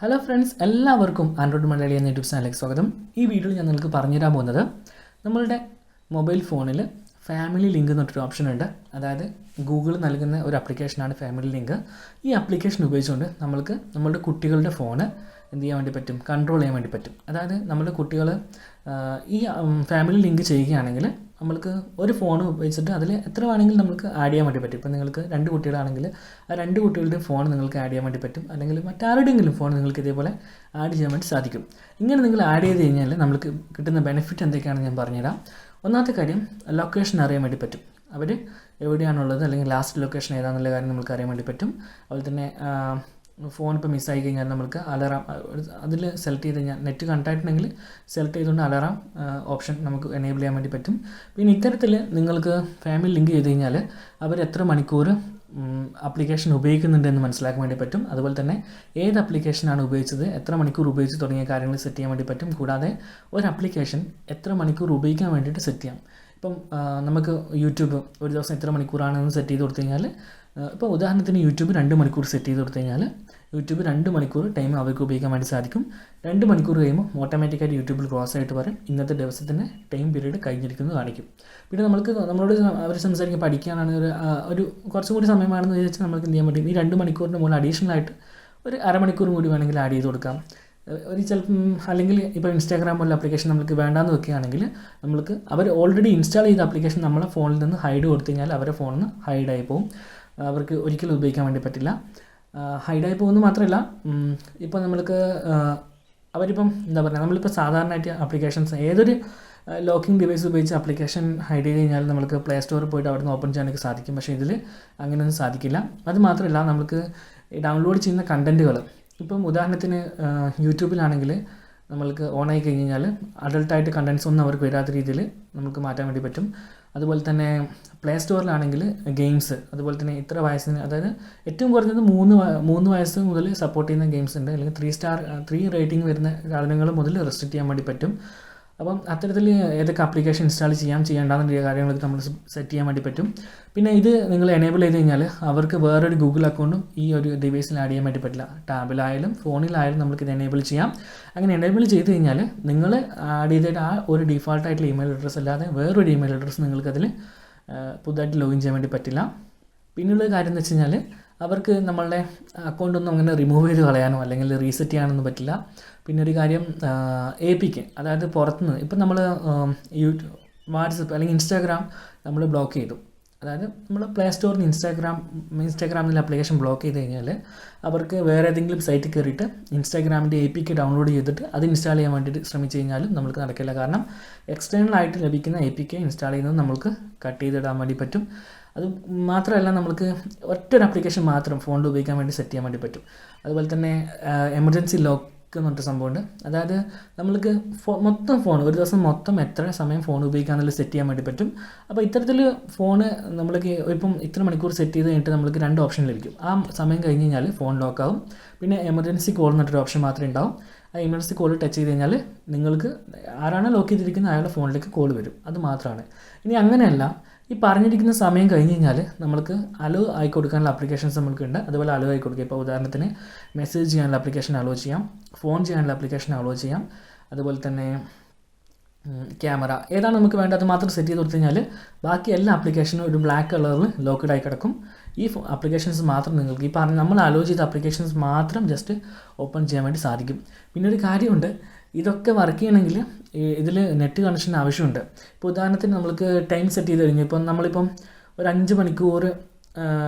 Hello friends, എല്ലാവർക്കും Android Malayali എന്ന YouTube ചാനലിലേക്ക് സ്വാഗതം. ഈ വീഡിയോയിൽ ഞാൻ നിങ്ങൾക്ക് പറഞ്ഞുതരാൻ പോകുന്നത് നമ്മളുടെ മൊബൈൽ ഫോണിൽ ഫാമിലി ലിങ്ക് എന്നൊരു ഓപ്ഷൻ ഉണ്ട്. അതായത് ഗൂഗിൾ നൽകുന്ന ഒരു ആപ്ലിക്കേഷനാണ് ഫാമിലി ലിങ്ക്. ഈ ആപ്ലിക്കേഷൻ ഉപയോഗിച്ചുകൊണ്ട് നമ്മളുടെ കുട്ടികളുടെ ഫോണ് എന്ത് ചെയ്യാൻ വേണ്ടി പറ്റും, കൺട്രോൾ ചെയ്യാൻ വേണ്ടി പറ്റും. അതായത് നമ്മുടെ കുട്ടികൾ ഈ ഫാമിലി ലിങ്ക് ചെയ്യുകയാണെങ്കിൽ നമ്മൾക്ക് ഒരു ഫോൺ ഉപയോഗിച്ചിട്ട് അതിൽ എത്ര വേണമെങ്കിലും നമുക്ക് ആഡ് ചെയ്യാൻ വേണ്ടി പറ്റും. ഇപ്പോൾ നിങ്ങൾക്ക് 2 കുട്ടികളാണെങ്കിൽ ആ 2 കുട്ടികളുടെയും ഫോൺ നിങ്ങൾക്ക് ആഡ് ചെയ്യാൻ വേണ്ടി പറ്റും. അല്ലെങ്കിൽ മറ്റാരുടെയെങ്കിലും ഫോൺ നിങ്ങൾക്ക് ഇതേപോലെ ആഡ് ചെയ്യാൻ വേണ്ടി സാധിക്കും. ഇങ്ങനെ നിങ്ങൾ ആഡ് ചെയ്ത് കഴിഞ്ഞാൽ നമുക്ക് കിട്ടുന്ന ബെനിഫിറ്റ് എന്തൊക്കെയാണെന്ന് ഞാൻ പറഞ്ഞുതരാം. ഒന്നാമത്തെ കാര്യം, ലൊക്കേഷൻ അറിയാൻ വേണ്ടി പറ്റും. അവർ എവിടെയാണുള്ളത് അല്ലെങ്കിൽ ലാസ്റ്റ് ലൊക്കേഷൻ ഏതാണെന്നുള്ള കാര്യം നമുക്ക് അറിയാൻ വേണ്ടി പറ്റും. അതുപോലെ തന്നെ ഫോൺ ഇപ്പോൾ മിസ്സായി കഴിഞ്ഞാൽ നമുക്ക് അലാറാം അതിൽ സെലക്ട് ചെയ്ത് കഴിഞ്ഞാൽ നെറ്റ് കണ്ടായിട്ടുണ്ടെങ്കിൽ സെലക്ട് ചെയ്തുകൊണ്ട് അലാറാം ഓപ്ഷൻ നമുക്ക് എനേബിൾ ചെയ്യാൻ വേണ്ടി പറ്റും. പിന്നെ ഇത്തരത്തിൽ നിങ്ങൾക്ക് ഫാമിലി ലിങ്ക് ചെയ്ത് കഴിഞ്ഞാൽ അവർ എത്ര മണിക്കൂർ ആപ്ലിക്കേഷൻ ഉപയോഗിക്കുന്നുണ്ടെന്ന് മനസ്സിലാക്കാൻ വേണ്ടി പറ്റും. അതുപോലെ തന്നെ ഏത് ആപ്ലിക്കേഷനാണ് ഉപയോഗിച്ചത്, എത്ര മണിക്കൂർ ഉപയോഗിച്ച് തുടങ്ങിയ കാര്യങ്ങൾ സെറ്റ് ചെയ്യാൻ വേണ്ടി പറ്റും. കൂടാതെ ഒരു ആപ്ലിക്കേഷൻ എത്ര മണിക്കൂർ ഉപയോഗിക്കാൻ വേണ്ടിയിട്ട് സെറ്റ് ചെയ്യാം. ഇപ്പം നമുക്ക് യൂട്യൂബ് ഒരു ദിവസം എത്ര മണിക്കൂറാണെന്ന് സെറ്റ് ചെയ്ത് കൊടുത്തു കഴിഞ്ഞാൽ, ഇപ്പോൾ ഉദാഹരണത്തിന് യൂട്യൂബ് 2 മണിക്കൂർ സെറ്റ് ചെയ്ത് കൊടുത്തു കഴിഞ്ഞാൽ യൂട്യൂബ് 2 മണിക്കൂർ ടൈം അവർക്ക് ഉപയോഗിക്കാൻ വേണ്ടി സാധിക്കും. 2 മണിക്കൂർ കഴിയുമ്പോൾ ഓട്ടോമാറ്റിക്കായിട്ട് യൂട്യൂബിൽ ക്രോസ് ആയിട്ട് പറയും ഇന്നത്തെ ദിവസത്തിൻ്റെ ടൈം പീരീഡ് കഴിഞ്ഞിരിക്കുന്നത് കാണിക്കും. പിന്നെ നമ്മളോട് അവർ സംസാരിക്കാൻ പഠിക്കാനാണ് ഒരു കുറച്ചും കൂടി സമയമാണെന്ന് വിചാരിച്ചാൽ നമുക്ക് എന്ത് ചെയ്യാൻ പറ്റും, ഈ 2 മണിക്കൂറിന് മുകളിൽ അഡീഷണൽ ആയിട്ട് ഒരു അരമണിക്കൂറും കൂടി വേണമെങ്കിൽ ആഡ് ചെയ്ത് കൊടുക്കാം. ചിലപ്പം അല്ലെങ്കിൽ ഇപ്പോൾ ഇൻസ്റ്റാഗ്രാം പോലുള്ള ആപ്ലിക്കേഷൻ നമുക്ക് വേണ്ടാന്ന് വെക്കുകയാണെങ്കിൽ നമുക്ക് അവർ ഓൾറെഡി ഇൻസ്റ്റാൾ ചെയ്ത ആപ്ലിക്കേഷൻ നമ്മളെ ഫോണിൽ നിന്ന് ഹൈഡ് കൊടുത്തു കഴിഞ്ഞാൽ അവരുടെ ഫോണിൽ നിന്ന് ഹൈഡായി പോകും. അവർക്ക് ഒരിക്കലും ഉപയോഗിക്കാൻ വേണ്ടി പറ്റില്ല. ഹൈഡായി പോകുന്നത് മാത്രമല്ല, ഇപ്പോൾ നമ്മൾക്ക് അവരിപ്പം എന്താ പറയുക, നമ്മളിപ്പോൾ സാധാരണയായിട്ട് ആപ്ലിക്കേഷൻസ് ഏതൊരു ലോക്കിംഗ് ഡിവൈസ് ഉപയോഗിച്ച് ആപ്ലിക്കേഷൻ ഹൈഡ് ചെയ്ത് കഴിഞ്ഞാൽ നമുക്ക് പ്ലേ സ്റ്റോറിൽ പോയിട്ട് അവിടെ നിന്ന് ഓപ്പൺ ചെയ്യാനൊക്കെ സാധിക്കും. പക്ഷേ ഇതിൽ അങ്ങനെയൊന്നും സാധിക്കില്ല. അത് മാത്രമല്ല, നമുക്ക് ഡൗൺലോഡ് ചെയ്യുന്ന കണ്ടൻറ്റുകൾ ഇപ്പം ഉദാഹരണത്തിന് യൂട്യൂബിലാണെങ്കിൽ നമ്മൾക്ക് ഓണായി കഴിഞ്ഞ് കഴിഞ്ഞാൽ അഡൾട്ടായിട്ട് കണ്ടൻറ്റ്സ് ഒന്നും അവർക്ക് വരാത്ത രീതിയിൽ നമുക്ക് മാറ്റാൻ വേണ്ടി പറ്റും. അതുപോലെ തന്നെ പ്ലേ സ്റ്റോറിലാണെങ്കിൽ ഗെയിംസ്, അതുപോലെ തന്നെ ഇത്ര വയസ്സിന്, അതായത് ഏറ്റവും കുറഞ്ഞത് 3 വയസ്സ് മുതൽ സപ്പോർട്ട് ചെയ്യുന്ന ഗെയിംസ് ഉണ്ട്. അല്ലെങ്കിൽ 3 റേറ്റിംഗ് വരുന്ന സാധനങ്ങൾ മുതൽ റെസ്ട്രിക്റ്റ് ചെയ്യാൻ വേണ്ടി പറ്റും. അപ്പം അത്തരത്തിൽ ഏതൊക്കെ ആപ്ലിക്കേഷൻ ഇൻസ്റ്റാൾ ചെയ്യേണ്ടാന്നുള്ള കാര്യങ്ങളൊക്കെ നമ്മൾ സെറ്റ് ചെയ്യാൻ വേണ്ടി പറ്റും. പിന്നെ ഇത് നിങ്ങൾ എനേബിൾ ചെയ്ത് കഴിഞ്ഞാൽ അവർക്ക് വേറൊരു ഗൂഗിൾ അക്കൗണ്ടും ഈ ഒരു ഡിവൈസിൽ ആഡ് ചെയ്യാൻ വേണ്ടി പറ്റില്ല. ടാബിലായാലും ഫോണിലായാലും നമുക്കിത് എനേബിൾ ചെയ്യാം. അങ്ങനെ എനേബിൾ ചെയ്ത് കഴിഞ്ഞാൽ നിങ്ങൾ ആഡ് ചെയ്തിട്ട് ആ ഒരു ഡിഫോൾട്ടായിട്ടുള്ള ഇമെയിൽ അഡ്രസ്സ് അല്ലാതെ വേറൊരു ഇമെയിൽ അഡ്രസ്സ് നിങ്ങൾക്കതിൽ പുതുതായിട്ട് ലോഗിൻ ചെയ്യാൻ വേണ്ടി പറ്റില്ല. പിന്നെയുള്ള കാര്യം എന്ന് വെച്ച് കഴിഞ്ഞാൽ അവർക്ക് നമ്മളുടെ അക്കൗണ്ടൊന്നും അങ്ങനെ റിമൂവ് ചെയ്ത് കളയാനോ അല്ലെങ്കിൽ റീസെറ്റ് ചെയ്യാനൊന്നും പറ്റില്ല. പിന്നെ ഒരു കാര്യം, APK, അതായത് പുറത്തുനിന്ന് ഇപ്പം നമ്മൾ വാട്സപ്പ് അല്ലെങ്കിൽ ഇൻസ്റ്റാഗ്രാം നമ്മൾ ബ്ലോക്ക് ചെയ്തു. അതായത് നമ്മൾ പ്ലേ സ്റ്റോറിൽ നിന്ന് ഇൻസ്റ്റാഗ്രാമിൽ ആപ്ലിക്കേഷൻ ബ്ലോക്ക് ചെയ്ത് കഴിഞ്ഞാൽ അവർക്ക് വേറെ ഏതെങ്കിലും സൈറ്റിൽ കയറിയിട്ട് ഇൻസ്റ്റാഗ്രാമിൻ്റെ APK ഡൗൺലോഡ് ചെയ്തിട്ട് അത് ഇൻസ്റ്റാൾ ചെയ്യാൻ വേണ്ടിയിട്ട് ശ്രമിച്ചു കഴിഞ്ഞാലും നമുക്ക് നടക്കില്ല. കാരണം എക്സ്റ്റേണൽ ആയിട്ട് ലഭിക്കുന്ന APK ഇൻസ്റ്റാൾ ചെയ്യുന്നത് നമുക്ക് കട്ട് ചെയ്തിടാൻ വേണ്ടി പറ്റും. അത് മാത്രമല്ല, നമുക്ക് ഒറ്റൊരു ആപ്ലിക്കേഷൻ മാത്രം ഫോണിൽ ഉപയോഗിക്കാൻ വേണ്ടി സെറ്റ് ചെയ്യാൻ വേണ്ടി പറ്റും. അതുപോലെ തന്നെ എമർജൻസി ലോക്ക് എന്ന് പറഞ്ഞിട്ട് സംഭവമുണ്ട്. അതായത് നമ്മൾക്ക് മൊത്തം ഫോൺ ഒരു ദിവസം മൊത്തം എത്ര സമയം ഫോൺ ഉപയോഗിക്കാമെന്നുള്ളത് സെറ്റ് ചെയ്യാൻ വേണ്ടി പറ്റും. അപ്പോൾ ഇത്തരത്തിൽ ഫോണ് നമ്മൾക്ക് ഇപ്പം ഇത്ര മണിക്കൂർ സെറ്റ് ചെയ്ത് കഴിഞ്ഞിട്ട് നമ്മൾക്ക് 2 ഓപ്ഷൻ ലഭിക്കും. ആ സമയം കഴിഞ്ഞ് കഴിഞ്ഞാൽ ഫോൺ ലോക്കാവും. പിന്നെ എമർജൻസി കോൾ എന്നൊരു ഓപ്ഷൻ മാത്രമേ ഉണ്ടാവും. ആ എമർജൻസി കോൾ ടച്ച് ചെയ്ത് കഴിഞ്ഞാൽ നിങ്ങൾക്ക് ആരാണ് ലോക്ക് ചെയ്തിരിക്കുന്നത് അയാളുടെ ഫോണിലേക്ക് കോൾ വരും. അത് മാത്രമാണ്. ഇനി അങ്ങനെയല്ല, ഈ പറഞ്ഞിരിക്കുന്ന സമയം കഴിഞ്ഞ് കഴിഞ്ഞാൽ നമുക്ക് അലോ ആയി കൊടുക്കാനുള്ള ആപ്ലിക്കേഷൻസ് നമുക്കുണ്ട്. അതുപോലെ അലോ ആയി കൊടുക്കുക. ഇപ്പോൾ ഉദാഹരണത്തിന് മെസ്സേജ് ചെയ്യാനുള്ള ആപ്ലിക്കേഷൻ അലോ ചെയ്യാം, ഫോൺ ചെയ്യാനുള്ള ആപ്ലിക്കേഷൻ അലോ ചെയ്യാം. അതുപോലെ തന്നെ ക്യാമറ ഏതാണ് നമുക്ക് വേണ്ടത് അത് മാത്രം സെറ്റ് ചെയ്ത് കൊടുത്തു കഴിഞ്ഞാൽ ബാക്കി എല്ലാ ആപ്ലിക്കേഷനും ഒരു ബ്ലാക്ക് കളറിൽ ലോക്ക്ഡ് ആയി കിടക്കും. ഈ ആപ്ലിക്കേഷൻസ് മാത്രം നിങ്ങൾക്ക് നമ്മൾ അലോ ചെയ്ത ആപ്ലിക്കേഷൻസ് മാത്രം ജസ്റ്റ് ഓപ്പൺ ചെയ്യാൻ വേണ്ടി സാധിക്കും. പിന്നെ ഒരു കാര്യമുണ്ട്, ഇതൊക്കെ വർക്ക് ചെയ്യണമെങ്കിൽ ഇതിൽ നെറ്റ് കണക്ഷൻ ആവശ്യമുണ്ട്. ഇപ്പോൾ ഉദാഹരണത്തിന് നമ്മൾക്ക് ടൈം സെറ്റ് ചെയ്ത് കഴിഞ്ഞു. ഇപ്പം നമ്മളിപ്പം ഒരു 5 മണിക്കൂർ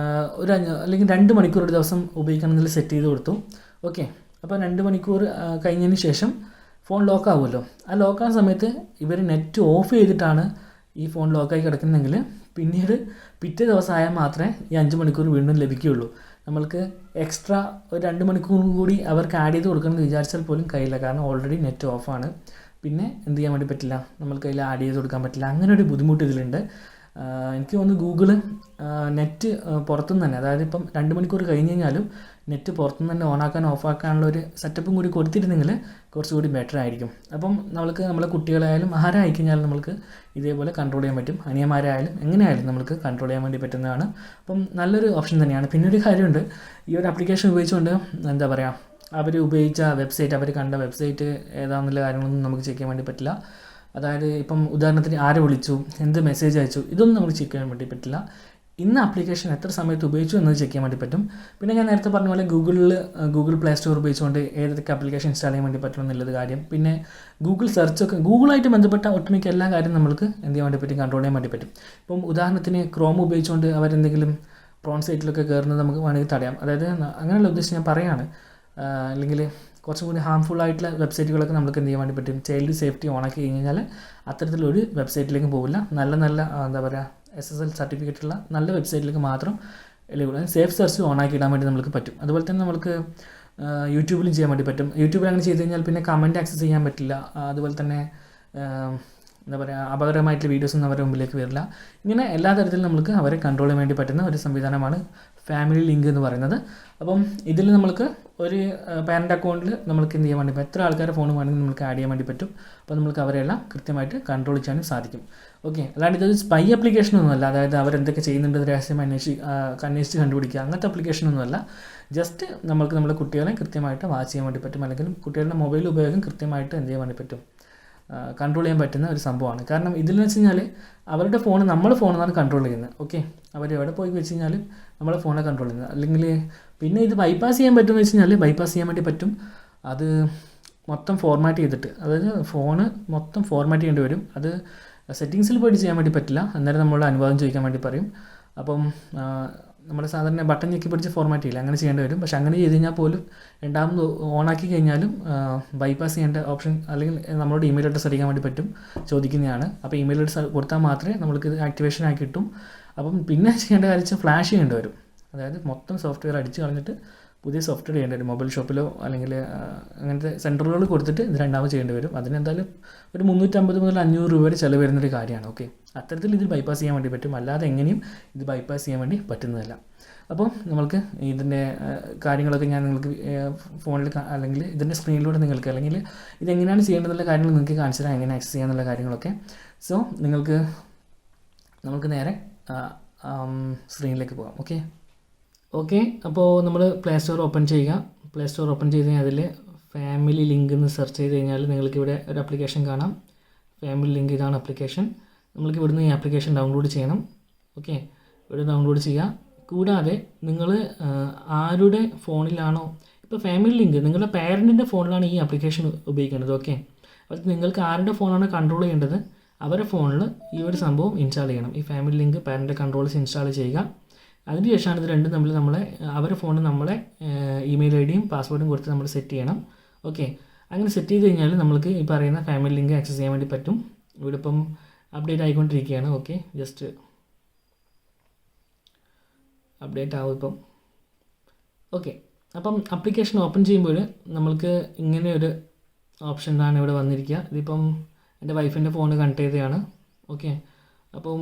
അല്ലെങ്കിൽ 2 മണിക്കൂർ ഒരു ദിവസം ഉപയോഗിക്കണമെങ്കിൽ സെറ്റ് ചെയ്ത് കൊടുത്തു. ഓക്കെ, അപ്പോൾ 2 മണിക്കൂർ കഴിഞ്ഞതിന് ശേഷം ഫോൺ ലോക്ക് ആവുമല്ലോ. ആ ലോക്കാകുന്ന സമയത്ത് ഇവർ നെറ്റ് ഓഫ് ചെയ്തിട്ടാണ് ഈ ഫോൺ ലോക്കായി കിടക്കുന്നതെങ്കിൽ പിന്നീട് പിറ്റേ ദിവസമായാൽ മാത്രമേ ഈ 5 മണിക്കൂർ വീണ്ടും ലഭിക്കുകയുള്ളൂ. നമ്മൾക്ക് എക്സ്ട്രാ ഒരു 2 മണിക്കൂറും കൂടി അവർക്ക് ആഡ് ചെയ്ത് കൊടുക്കണമെന്ന് വിചാരിച്ചാൽ പോലും കഴിയില്ല. കാരണം ഓൾറെഡി നെറ്റ് ഓഫാണ്. പിന്നെ എന്ത് ചെയ്യാൻ വേണ്ടി പറ്റില്ല, നമ്മൾക്ക് അതിൽ ആഡ് ചെയ്ത് കൊടുക്കാൻ പറ്റില്ല. അങ്ങനെ ഒരു ബുദ്ധിമുട്ട് ഇതിലുണ്ട്. എനിക്ക് തോന്നുന്നു ഗൂഗിള് നെറ്റ് പുറത്തുനിന്ന് തന്നെ, അതായത് ഇപ്പം 2 മണിക്കൂർ കഴിഞ്ഞ് കഴിഞ്ഞാലും നെറ്റ് പുറത്തുനിന്ന് തന്നെ ഓണാക്കാൻ ഓഫാക്കാനുള്ള ഒരു സെറ്റപ്പും കൂടി കൊടുത്തിരുന്നെങ്കിൽ കുറച്ചുകൂടി ബെറ്റർ ആയിരിക്കും. അപ്പം നമ്മളെ കുട്ടികളായാലും ആരായി കഴിഞ്ഞാലും നമുക്ക് ഇതേപോലെ കൺട്രോൾ ചെയ്യാൻ പറ്റും. അനിയന്മാരായാലും എങ്ങനെയായാലും നമുക്ക് കൺട്രോൾ ചെയ്യാൻ വേണ്ടി പറ്റുന്നതാണ്. അപ്പം നല്ലൊരു ഓപ്ഷൻ തന്നെയാണ്. പിന്നെ ഒരു കാര്യമുണ്ട്, ഈ ഒരു ആപ്ലിക്കേഷൻ ഉപയോഗിച്ചുകൊണ്ട് എന്താ പറയുക, അവർ ഉപയോഗിച്ച വെബ്സൈറ്റ്, അവർ കണ്ട വെബ്സൈറ്റ് ഏതാണെന്നുള്ള കാര്യങ്ങളൊന്നും നമുക്ക് ചെക്ക് ചെയ്യാൻ വേണ്ടി പറ്റില്ല. അതായത് ഇപ്പം ഉദാഹരണത്തിന് ആരെ വിളിച്ചു, എന്ത് മെസ്സേജ് അയച്ചു, ഇതൊന്നും നമുക്ക് ചെക്ക് ചെയ്യാൻ വേണ്ടി പറ്റില്ല. ഇന്ന ആപ്ലിക്കേഷൻ എത്ര സമയത്ത് ഉപയോഗിച്ചു എന്നത് ചെക്ക് ചെയ്യാൻ വേണ്ടി പറ്റും. പിന്നെ ഞാൻ നേരത്തെ പറഞ്ഞ പോലെ ഗൂഗിൾ പ്ലേ സ്റ്റോർ ഉപയോഗിച്ചുകൊണ്ട് ഏതൊക്കെ ആപ്ലിക്കേഷൻ ഇൻസ്റ്റാൾ ചെയ്യാൻ വേണ്ടി പറ്റും എന്നുള്ളത് കാര്യം. പിന്നെ ഗൂഗിൾ സെർച്ചൊക്കെ, ഗൂഗിളായിട്ട് ബന്ധപ്പെട്ട ഒട്ടുമിക്ക എല്ലാ കാര്യം നമുക്ക് എന്ത് ചെയ്യാൻ വേണ്ടി പറ്റും, കൺട്രോൾ ചെയ്യാൻ വേണ്ടി പറ്റും. ഇപ്പം ഉദാഹരണത്തിന് ക്രോം ഉപയോഗിച്ചുകൊണ്ട് അവരെന്തെങ്കിലും പ്രോൺ സൈറ്റിലൊക്കെ കയറുന്നത് നമുക്ക് വേണമെങ്കിൽ തടയാം. അതായത് അങ്ങനെയുള്ള ഉദ്ദേശം ഞാൻ പറയുകയാണ്. അല്ലെങ്കിൽ കുറച്ചും കൂടി ഹാംഫുൾ ആയിട്ടുള്ള വെബ്സൈറ്റുകളൊക്കെ നമുക്ക് എന്ത് ചെയ്യാൻ വേണ്ടി പറ്റും, ചൈൽഡ് സേഫ്റ്റി ഓണാക്കി കഴിഞ്ഞാൽ അത്തരത്തിലൊരു വെബ്സൈറ്റിലേക്ക് പോകില്ല. നല്ല എന്താ പറയുക, SSL സർട്ടിഫിക്കറ്റുള്ള നല്ല വെബ്സൈറ്റിലേക്ക് മാത്രം അല്ലെങ്കിൽ സേഫ് സെർച്ച് ഓണാക്കി ഇടാൻ വേണ്ടി നമുക്ക് പറ്റും. അതുപോലെ തന്നെ നമുക്ക് യൂട്യൂബിലും ചെയ്യാൻ വേണ്ടി പറ്റും. യൂട്യൂബിൽ അങ്ങനെ ചെയ്ത് കഴിഞ്ഞാൽ പിന്നെ കമൻറ്റ് ആക്സസ് ചെയ്യാൻ പറ്റില്ല. അതുപോലെ തന്നെ എന്താ പറയുക, അപകടമായിട്ടുള്ള വീഡിയോസൊന്നും അവരുടെ മുമ്പിലേക്ക് വരില്ല. ഇങ്ങനെ എല്ലാ തരത്തിലും നമുക്ക് അവരെ കൺട്രോൾ ചെയ്യാൻ വേണ്ടി പറ്റുന്ന ഒരു സംവിധാനമാണ് ഫാമിലി ലിങ്ക് എന്ന് പറയുന്നത്. അപ്പം ഇതിൽ നമുക്ക് ഒരു പാരൻ്റ് അക്കൗണ്ടിൽ നമുക്ക് എന്ത് ചെയ്യാൻ വേണ്ടി പറ്റും, എത്ര ആൾക്കാരുടെ ഫോൺ വേണമെങ്കിൽ നമുക്ക് ആഡ് ചെയ്യാൻ വേണ്ടി പറ്റും. അപ്പോൾ നമുക്ക് അവരെല്ലാം കൃത്യമായിട്ട് കൺട്രോൾ ചെയ്യാനും സാധിക്കും. ഓക്കെ, അല്ലാണ്ട് ഇതൊരു സ്പൈ ആപ്ലിക്കേഷനൊന്നുമല്ല. അതായത് അവരെന്തൊക്കെ ചെയ്യുന്നുണ്ട് രഹസ്യം അന്വേഷിച്ച് കണ്ടുപിടിക്കുക, അങ്ങനത്തെ ആപ്ലിക്കേഷനൊന്നുമല്ല. ജസ്റ്റ് നമുക്ക് നമ്മുടെ കുട്ടികളെ കൃത്യമായിട്ട് വാച്ച് ചെയ്യാൻ വേണ്ടി പറ്റും, അല്ലെങ്കിൽ കുട്ടികളുടെ മൊബൈൽ ഉപയോഗം കൃത്യമായിട്ട് എന്ത് ചെയ്യാൻ വേണ്ടി പറ്റും, കൺട്രോൾ ചെയ്യാൻ പറ്റുന്ന ഒരു സംഭവമാണ്. കാരണം ഇതിലെന്ന് വെച്ച് കഴിഞ്ഞാൽ അവരുടെ ഫോൺ നമ്മുടെ ഫോണെന്നാണ് കൺട്രോൾ ചെയ്യുന്നത്. ഓക്കെ, അവർ എവിടെ പോയി വെച്ച് കഴിഞ്ഞാലും നമ്മളെ ഫോണെ കൺട്രോൾ ചെയ്യുന്നത്. അല്ലെങ്കിൽ പിന്നെ ഇത് ബൈപ്പാസ് ചെയ്യാൻ പറ്റുമെന്ന് വെച്ച് കഴിഞ്ഞാൽ ബൈപ്പാസ് ചെയ്യാൻ വേണ്ടി പറ്റും. അത് മൊത്തം ഫോർമാറ്റ് ചെയ്തിട്ട്, അതായത് ഫോണ് മൊത്തം ഫോർമാറ്റ് ചെയ്യേണ്ടി വരും. അത് സെറ്റിങ്സിൽ പോയിട്ട് ചെയ്യാൻ വേണ്ടി പറ്റില്ല. അന്നേരം നമ്മളുടെ അനുവാദം ചോദിക്കാൻ വേണ്ടി പറയും. അപ്പം നമ്മൾ സാധാരണ ബട്ടൺ ഞെക്കി പിടിച്ച് ഫോർമാറ്റ് ചെയ്യില്ല, അങ്ങനെ ചെയ്യേണ്ടി വരും. പക്ഷേ അങ്ങനെ ചെയ്ത് കഴിഞ്ഞാൽ പോലും രണ്ടാമത് ഓണാക്കി കഴിഞ്ഞാലും ബൈപ്പാസ് ചെയ്യേണ്ട ഓപ്ഷൻ, അല്ലെങ്കിൽ നമ്മളോട് ഇമെയിൽ അഡ്രസ്സ് അടിക്കാൻ വേണ്ടി പറ്റും, ചോദിക്കുന്നതാണ്. അപ്പോൾ ഇമെയിൽ അഡ്രസ്സ് കൊടുത്താൽ മാത്രമേ നമ്മൾക്ക് ഇത് ആക്ടിവേഷൻ ആക്കി കിട്ടും. അപ്പം പിന്നെ ചെയ്യേണ്ട കാര്യം വെച്ചാൽ ഫ്ലാഷ് ചെയ്യേണ്ടി വരും. അതായത് മൊത്തം സോഫ്റ്റ്വെയർ അടിച്ച് കളഞ്ഞിട്ട് പുതിയ സോഫ്റ്റ്വെയർ ചെയ്യേണ്ടി വരും. മൊബൈൽ ഷോപ്പിലോ അല്ലെങ്കിൽ അങ്ങനത്തെ സെൻറ്ററുകൾ കൊടുത്തിട്ട് ഇത് രണ്ടാമത് ചെയ്യേണ്ടി വരും. അതിനെന്തായാലും ഒരു 350 മുതൽ 500 രൂപ വരെ ചിലവ് വരുന്നൊരു കാര്യമാണ്. ഓക്കെ, അത്തരത്തിൽ ഇത് ബൈപ്പാസ് ചെയ്യാൻ വേണ്ടി പറ്റും. അല്ലാതെ എങ്ങനെയും ഇത് ബൈപ്പാസ് ചെയ്യാൻ വേണ്ടി പറ്റുന്നതല്ല. അപ്പോൾ നമ്മൾക്ക് ഇതിൻ്റെ കാര്യങ്ങളൊക്കെ ഞാൻ നിങ്ങൾക്ക് ഫോണിൽ അല്ലെങ്കിൽ ഇതിൻ്റെ സ്ക്രീനിലൂടെ നിങ്ങൾക്ക്, അല്ലെങ്കിൽ ഇതെങ്ങനെയാണ് ചെയ്യേണ്ടതെന്നുള്ള കാര്യങ്ങൾ നിങ്ങൾക്ക് കാണിച്ചു തരാം, എങ്ങനെ ആക്സസ് ചെയ്യാന്നുള്ള കാര്യങ്ങളൊക്കെ. സോ നമുക്ക് നേരെ സ്ക്രീനിലേക്ക് പോകാം. ഓക്കെ, അപ്പോൾ നമ്മൾ പ്ലേ സ്റ്റോർ ഓപ്പൺ ചെയ്യുക. പ്ലേ സ്റ്റോർ ഓപ്പൺ ചെയ്ത് കഴിഞ്ഞാൽ അതിൽ ഫാമിലി ലിങ്ക് എന്ന് സെർച്ച് ചെയ്ത് കഴിഞ്ഞാൽ നിങ്ങൾക്ക് ഇവിടെ ഒരു ആപ്ലിക്കേഷൻ കാണാം. ഫാമിലി ലിങ്ക്, ഇതാണ് ആപ്ലിക്കേഷൻ. നമ്മൾക്ക് ഇവിടുന്ന് ഈ ആപ്ലിക്കേഷൻ ഡൗൺലോഡ് ചെയ്യണം. ഓക്കെ, ഇവിടെ ഡൗൺലോഡ് ചെയ്യുക. കൂടാതെ നിങ്ങൾ ആരുടെ ഫോണിലാണോ, ഇപ്പോൾ ഫാമിലി ലിങ്ക് നിങ്ങളുടെ പേരൻറ്റിൻ്റെ ഫോണിലാണ് ഈ ആപ്ലിക്കേഷൻ ഉപയോഗിക്കേണ്ടത്. ഓക്കെ, അപ്പോൾ നിങ്ങൾക്ക് ആരുടെ ഫോണാണ് കൺട്രോൾ ചെയ്യേണ്ടത്, അവരുടെ ഫോണിൽ ഈ ഒരു സംഭവം ഇൻസ്റ്റാൾ ചെയ്യണം. ഈ family link parent controls install ചെയ്യുക. അതിന് ശേഷമാണ് ഇത് രണ്ടും തമ്മിൽ അവരുടെ ഫോണിൽ നമ്മളെ ഇമെയിൽ ഐഡിയും പാസ്വേഡും കൊടുത്ത് നമ്മൾ സെറ്റ് ചെയ്യണം. ഓക്കെ, അങ്ങനെ സെറ്റ് ചെയ്ത് കഴിഞ്ഞാൽ നമ്മൾക്ക് ഈ പറയുന്ന ഫാമിലി ലിങ്ക് ആക്സസ് ചെയ്യാൻ വേണ്ടി പറ്റും. ഇവിടെ ഇപ്പം അപ്ഡേറ്റ് ആയിക്കൊണ്ടിരിക്കുകയാണ്. ഓക്കെ, ജസ്റ്റ് അപ്ഡേറ്റ് ആവും ഇപ്പം. ഓക്കെ, അപ്പം ആപ്ലിക്കേഷൻ ഓപ്പൺ ചെയ്യുമ്പോൾ നമ്മൾക്ക് ഇങ്ങനെ ഒരു ഓപ്ഷനാണ് ഇവിടെ വന്നിരിക്കുക. ഇതിപ്പം എൻ്റെ വൈഫിൻ്റെ ഫോൺ കണക്ട് ചെയ്തതാണ്. ഓക്കെ, അപ്പം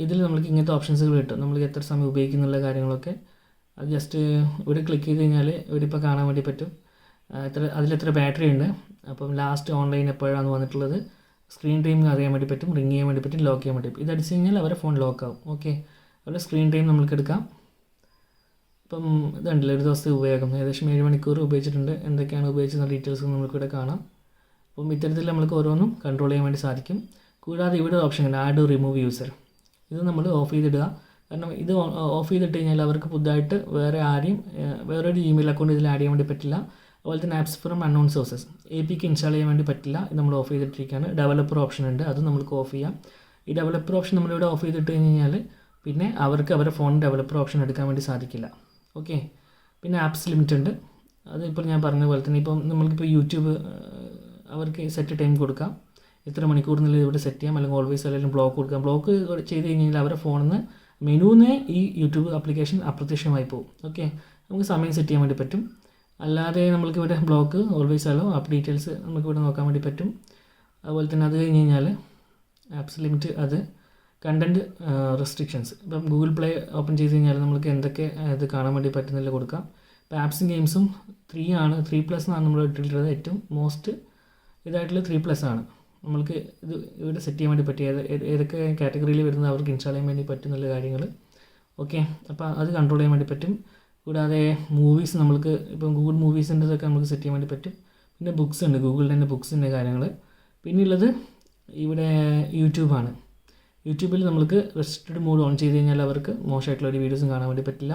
ഇതിൽ നമുക്ക് ഇങ്ങനത്തെ ഓപ്ഷൻസുകൾ കിട്ടും. നമ്മൾ എത്ര സമയം ഉപയോഗിക്കുന്നുള്ള കാര്യങ്ങളൊക്കെ അത് ജസ്റ്റ് ഇവിടെ ക്ലിക്ക് ചെയ്ത് കഴിഞ്ഞാൽ ഇവിടെ ഇപ്പോൾ കാണാൻ വേണ്ടി പറ്റും അതിലെത്ര ബാറ്ററി ഉണ്ട്. അപ്പം ലാസ്റ്റ് ഓൺലൈൻ എപ്പോഴാണ് വന്നിട്ടുള്ളത്, സ്ക്രീൻ ടൈം അറിയാൻ വേണ്ടി പറ്റും, റിങ് ചെയ്യാൻ വേണ്ടി പറ്റും, ലോക്ക് ചെയ്യാൻ വേണ്ടി പറ്റും. ഇത് അടിച്ച് കഴിഞ്ഞാൽ അവരുടെ ഫോൺ ലോക്ക് ആവും. ഓക്കെ, അവരുടെ സ്ക്രീൻ ടൈം നമുക്ക് എടുക്കാം. അപ്പം ഇതുണ്ടല്ലോ ഒരു ദിവസത്തെ ഉപയോഗം, ഏകദേശം 7 മണിക്കൂർ ഉപയോഗിച്ചിട്ടുണ്ട്. എന്തൊക്കെയാണ് ഉപയോഗിച്ചെന്ന ഡീറ്റെയിൽസ് നമുക്കിവിടെ കാണാം. അപ്പം ഇത്തരത്തിൽ നമുക്ക് ഓരോന്നും കൺട്രോൾ ചെയ്യാൻ വേണ്ടി സാധിക്കും. കൂടാതെ ഇവിടെ ഓപ്ഷൻ ഉണ്ട്, ആഡ് റിമൂവ് യൂസർ. ഇത് നമ്മൾ ഓഫ് ചെയ്തിടുക. കാരണം ഇത് ഓഫ് ചെയ്തിട്ട് കഴിഞ്ഞാൽ അവർക്ക് പുതുതായിട്ട് വേറൊരു ഇമെയിൽ അക്കൗണ്ട് ഇതിൽ ആഡ് ചെയ്യാൻ വേണ്ടി പറ്റില്ല. അതുപോലെ തന്നെ apps from unknown sources APK install ചെയ്യാൻ വേണ്ടി പറ്റില്ല. ഇത് നമ്മൾ ഓഫ് ചെയ്തിട്ടിരിക്കുകയാണ്. ഡെവലപ്പർ ഓപ്ഷൻ ഉണ്ട്, അത് നമുക്ക് ഓഫ് ചെയ്യാം. ഈ ഡെവലപ്പർ ഓപ്ഷൻ നമ്മളിവിടെ ഓഫ് ചെയ്തിട്ട് കഴിഞ്ഞാൽ പിന്നെ അവർക്ക് അവരുടെ ഫോൺ ഡെവലപ്പർ ഓപ്ഷൻ എടുക്കാൻ വേണ്ടി സാധിക്കില്ല. ഓക്കെ, പിന്നെ ആപ്സ് ലിമിറ്റ് ഉണ്ട്. അതിപ്പോൾ ഞാൻ പറഞ്ഞ പോലെ തന്നെ ഇപ്പം നമ്മൾക്കിപ്പോൾ യൂട്യൂബ് അവർക്ക് സെറ്റ് ടൈം കൊടുക്കാം, എത്ര മണിക്കൂറിനുള്ളിൽ ഇവിടെ സെറ്റ് ചെയ്യാം, അല്ലെങ്കിൽ ഓൾവേസ് അല്ലെങ്കിൽ ബ്ലോക്ക് കൊടുക്കാം. ബ്ലോക്ക് ചെയ്ത് കഴിഞ്ഞാൽ അവരുടെ ഫോണിൽ നിന്ന് മെനുവിൽ ഈ യൂട്യൂബ് ആപ്ലിക്കേഷൻ അപ്രത്യക്ഷമായി പോകും. ഓക്കെ, നമുക്ക് സമയം സെറ്റ് ചെയ്യാൻ വേണ്ടി പറ്റും. അല്ലാതെ നമ്മൾക്ക് ഇവിടെ block, always hello, app details നമുക്ക് ഇവിടെ നോക്കാൻ വേണ്ടി പറ്റും. അതുപോലെ തന്നെ അത് കഴിഞ്ഞ് കഴിഞ്ഞാൽ ആപ്സ് ലിമിറ്റ്, അത് കണ്ടൻറ്റ് റെസ്ട്രിക്ഷൻസ്. ഇപ്പം ഗൂഗിൾ പ്ലേ ഓപ്പൺ ചെയ്ത് കഴിഞ്ഞാൽ നമുക്ക് എന്തൊക്കെ ഇത് കാണാൻ വേണ്ടി പറ്റുന്നില്ല കൊടുക്കാം. ഇപ്പോൾ ആപ്സും ഗെയിംസും 3+ എന്നാണ് നമ്മൾ ഇട്ടിട്ടുള്ളത്. ഏറ്റവും മോസ്റ്റ് ഇതായിട്ടുള്ള 3+ ആണ്. നമ്മൾക്ക് ഇത് ഇവിടെ സെറ്റ് ചെയ്യാൻ വേണ്ടി പറ്റിയ ഏതൊക്കെ കാറ്റഗറിയിൽ വരുന്നത് അവർക്ക് ഇൻസ്റ്റാൾ ചെയ്യാൻ വേണ്ടി പറ്റുന്നുള്ള കാര്യങ്ങൾ. ഓക്കെ, അപ്പോൾ അത് കൺട്രോൾ ചെയ്യാൻ വേണ്ടി പറ്റും. കൂടാതെ മൂവീസ് നമ്മൾക്ക് ഇപ്പം ഗൂഗിൾ മൂവീസിൻ്റെതൊക്കെ നമുക്ക് സെറ്റ് ചെയ്യാൻ വേണ്ടി പറ്റും. പിന്നെ ബുക്സ് ഉണ്ട്, ഗൂഗിളിൻ്റെ തന്നെ ബുക്സിൻ്റെ കാര്യങ്ങൾ. പിന്നെയുള്ളത് ഇവിടെ യൂട്യൂബാണ്. യൂട്യൂബിൽ നമ്മൾക്ക് റെസ്ട്രിക്റ്റഡ് മോഡ് ഓൺ ചെയ്ത് കഴിഞ്ഞാൽ അവർക്ക് മോശമായിട്ടുള്ള ഒരു വീഡിയോസും കാണാൻ വേണ്ടി പറ്റില്ല.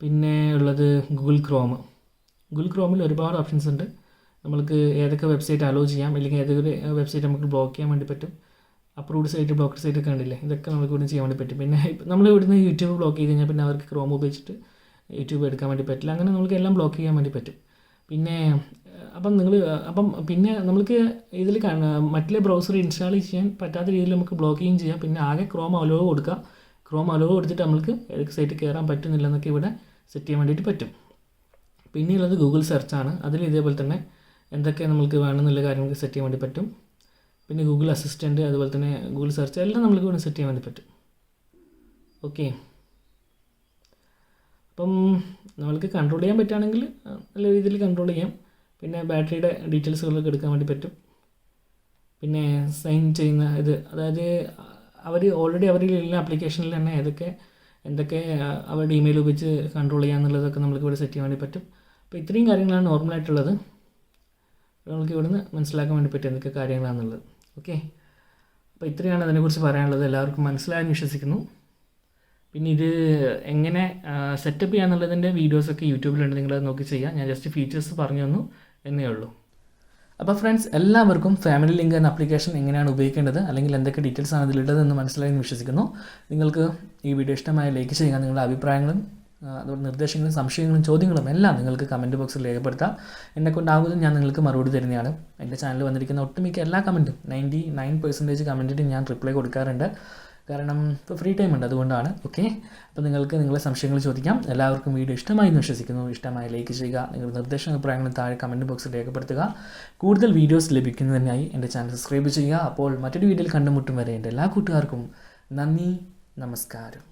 പിന്നെ ഉള്ളത് ഗൂഗിൾ ക്രോമിൽ ഒരുപാട് ഓപ്ഷൻസ് ഉണ്ട്. നമ്മൾക്ക് ഏതൊക്കെ വെബ്സൈറ്റ് അലോ ചെയ്യാം, അല്ലെങ്കിൽ ഏതൊക്കെ വെബ്സൈറ്റ് നമുക്ക് ബ്ലോക്ക് ചെയ്യാൻ വേണ്ടി പറ്റും. അപ്രൂവ്ഡ് സൈറ്റ്, ബ്ലോക്ക്ഡ് സൈറ്റ് ഒക്കെ ഉണ്ടല്ലേ, ഇതൊക്കെ നമുക്ക് ഇവിടെ ചെയ്യാൻ വേണ്ടി പറ്റും. പിന്നെ നമ്മൾ ഇവിടുന്ന് യൂട്യൂബ് ബ്ലോക്ക് ചെയ്ത് കഴിഞ്ഞാൽ പിന്നെ അവർക്ക് ക്രോം ഉപയോഗിച്ചിട്ട് യൂട്യൂബ് എടുക്കാൻ വേണ്ടി പറ്റില്ല. അങ്ങനെ നമുക്ക് എല്ലാം ബ്ലോക്ക് ചെയ്യാൻ വേണ്ടി പറ്റും. പിന്നെ പിന്നെ നമ്മൾക്ക് ഇതിൽ മറ്റുള്ള ബ്രൗസർ ഇൻസ്റ്റാൾ ചെയ്യാൻ പറ്റാത്ത രീതിയിൽ നമുക്ക് ബ്ലോക്കിങ് ചെയ്യാം. പിന്നെ ആകെ ക്രോം അലോ കൊടുക്കുക. ക്രോം അലോ കൊടുത്തിട്ട് നമുക്ക് ഏതൊക്കെ സൈറ്റ് കയറാൻ പറ്റുന്നില്ല എന്നൊക്കെ ഇവിടെ സെറ്റ് ചെയ്യാൻ വേണ്ടിയിട്ട് പറ്റും. പിന്നെയുള്ളത് ഗൂഗിൾ സെർച്ചാണ്. അതിൽ ഇതേപോലെ തന്നെ എന്തൊക്കെ നമുക്ക് വേണമെന്നുള്ള കാര്യങ്ങൾക്ക് സെറ്റ് ചെയ്യാൻ വേണ്ടി പറ്റും. പിന്നെ ഗൂഗിൾ അസിസ്റ്റൻറ്റ്, അതുപോലെ തന്നെ ഗൂഗിൾ സെർച്ച് എല്ലാം നമുക്ക് ഇവിടെ സെറ്റ് ചെയ്യാൻ വേണ്ടി പറ്റും. ഓക്കെ, അപ്പം നമ്മൾക്ക് കൺട്രോൾ ചെയ്യാൻ പറ്റുകയാണെങ്കിൽ നല്ല രീതിയിൽ കൺട്രോൾ ചെയ്യാം. പിന്നെ ബാറ്ററിയുടെ ഡീറ്റെയിൽസുകളൊക്കെ എടുക്കാൻ വേണ്ടി പറ്റും. പിന്നെ സൈൻ ചെയ്യുന്ന ഇത്, അതായത് ഓൾറെഡി അവരിലുള്ള ആപ്ലിക്കേഷനിൽ തന്നെ എന്തൊക്കെ അവരുടെ ഇമെയിൽ ഉപയോഗിച്ച് കൺട്രോൾ ചെയ്യാന്നുള്ളതൊക്കെ നമുക്ക് ഇവിടെ സെറ്റ് ചെയ്യാൻ വേണ്ടി പറ്റും. അപ്പോൾ ഇത്രയും കാര്യങ്ങളാണ് നോർമലായിട്ടുള്ളത്. നമുക്ക് ഇവിടുന്ന് മനസ്സിലാക്കാൻ വേണ്ടി പറ്റും എന്തൊക്കെ കാര്യങ്ങളാണെന്നുള്ളത്. ഓക്കെ, അപ്പോൾ ഇത്രയാണ് അതിനെക്കുറിച്ച് പറയാനുള്ളത്. എല്ലാവർക്കും മനസ്സിലായെന്ന് വിശ്വസിക്കുന്നു. പിന്നെ ഇത് എങ്ങനെ സെറ്റപ്പ് ചെയ്യാന്നുള്ളതിൻ്റെ വീഡിയോസൊക്കെ യൂട്യൂബിലുണ്ട്, നിങ്ങളത് നോക്കി ചെയ്യാം. ഞാൻ ജസ്റ്റ് ഫീച്ചേഴ്സ് പറഞ്ഞു തന്നു എന്നേ ഉള്ളൂ. അപ്പോൾ ഫ്രണ്ട്സ്, എല്ലാവർക്കും ഫാമിലി ലിങ്ക് എന്ന ആപ്ലിക്കേഷൻ എങ്ങനെയാണ് ഉപയോഗിക്കേണ്ടത്, അല്ലെങ്കിൽ എന്തൊക്കെ ഡീറ്റെയിൽസ് ആണ് ഇതിലുള്ളതെന്ന് മനസ്സിലായെന്ന് വിശ്വസിക്കുന്നു. നിങ്ങൾക്ക് ഈ വീഡിയോ ഇഷ്ടമായ ലൈക്ക് ചെയ്യുക. നിങ്ങളുടെ അഭിപ്രായങ്ങളും അതുപോലെ നിർദ്ദേശങ്ങളും സംശയങ്ങളും ചോദ്യങ്ങളും എല്ലാം നിങ്ങൾക്ക് കമൻറ്റ് ബോക്സിൽ രേഖപ്പെടുത്താം. എന്നെക്കൊണ്ടാകുന്നത് ഞാൻ നിങ്ങൾക്ക് മറുപടി തരുന്നതാണ്. എൻ്റെ ചാനലിൽ വന്നിരിക്കുന്ന ഒട്ടുമിക്ക എല്ലാ കമൻറ്റും 99% കമൻറ്റിന് ഞാൻ റിപ്ലൈ കൊടുക്കാറുണ്ട്. കാരണം ഇപ്പോൾ ഫ്രീ ടൈം ഉണ്ട്, അതുകൊണ്ടാണ്. ഓക്കെ, അപ്പോൾ നിങ്ങൾക്ക് നിങ്ങളെ സംശയങ്ങൾ ചോദിക്കാം. എല്ലാവർക്കും വീഡിയോ ഇഷ്ടമായി എന്ന് വിശ്വസിക്കുന്നു. ഇഷ്ടമായി ലൈക്ക് ചെയ്യുക. നിങ്ങളുടെ നിർദ്ദേശ അഭിപ്രായങ്ങളും താഴെ കമൻറ്റ് ബോക്സിൽ രേഖപ്പെടുത്തുക. കൂടുതൽ വീഡിയോസ് ലഭിക്കുന്നതിനായി എൻ്റെ ചാനൽ സബ്സ്ക്രൈബ് ചെയ്യുക. അപ്പോൾ മറ്റൊരു വീഡിയോയിൽ കണ്ടുമുട്ടും വരെ എൻ്റെ എല്ലാ കൂട്ടുകാർക്കും നന്ദി, നമസ്കാരം.